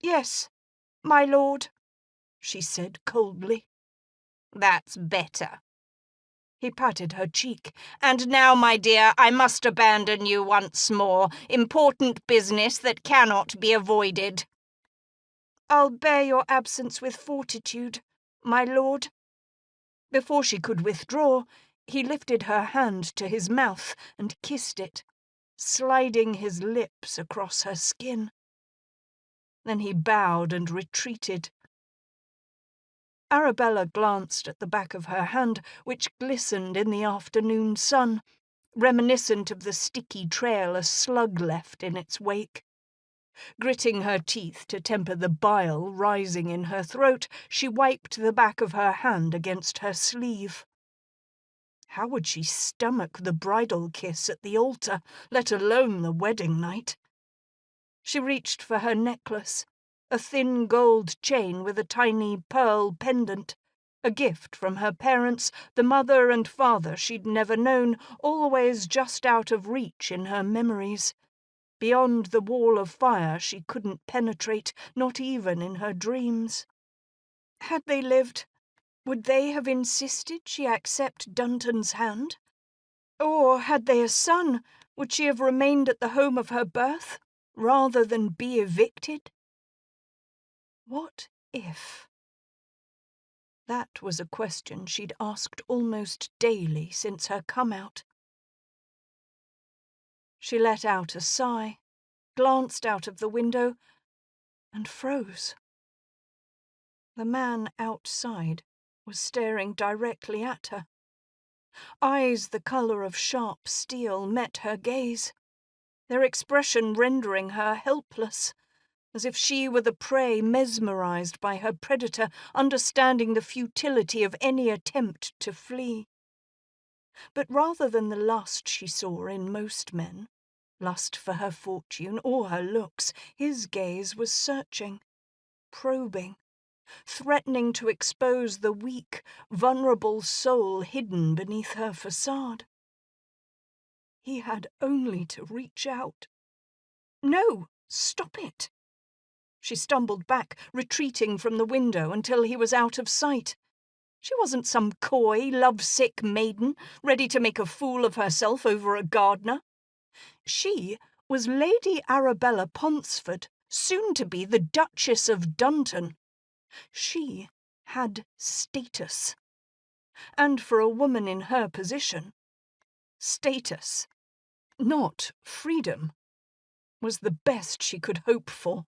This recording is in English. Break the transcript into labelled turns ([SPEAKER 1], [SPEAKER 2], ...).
[SPEAKER 1] "Yes, my lord," she said coldly.
[SPEAKER 2] "That's better."
[SPEAKER 1] He patted her cheek.
[SPEAKER 2] "And now, my dear, I must abandon you once more. Important business that cannot be avoided."
[SPEAKER 1] "I'll bear your absence with fortitude, my lord." Before she could withdraw, he lifted her hand to his mouth and kissed it, sliding his lips across her skin. Then he bowed and retreated. Arabella glanced at the back of her hand, which glistened in the afternoon sun, reminiscent of the sticky trail a slug left in its wake. Gritting her teeth to temper the bile rising in her throat, she wiped the back of her hand against her sleeve. How would she stomach the bridal kiss at the altar, let alone the wedding night? She reached for her necklace, a thin gold chain with a tiny pearl pendant, a gift from her parents, the mother and father she'd never known, always just out of reach in her memories. Beyond the wall of fire she couldn't penetrate, not even in her dreams. Had they lived, would they have insisted she accept Dunton's hand? Or had they a son, would she have remained at the home of her birth, rather than be evicted? What if? That was a question she'd asked almost daily since her come-out. She let out a sigh, glanced out of the window, and froze. The man outside was staring directly at her. Eyes the colour of sharp steel met her gaze, their expression rendering her helpless, as if she were the prey mesmerised by her predator, understanding the futility of any attempt to flee. But rather than the lust she saw in most men, lust for her fortune or her looks, his gaze was searching, probing, threatening to expose the weak, vulnerable soul hidden beneath her façade. He had only to reach out. "No, stop it!" She stumbled back, retreating from the window until he was out of sight. She wasn't some coy, lovesick maiden, ready to make a fool of herself over a gardener. She was Lady Arabella Ponsford, soon to be the Duchess of Dunton. She had status. And for a woman in her position, status, not freedom, was the best she could hope for.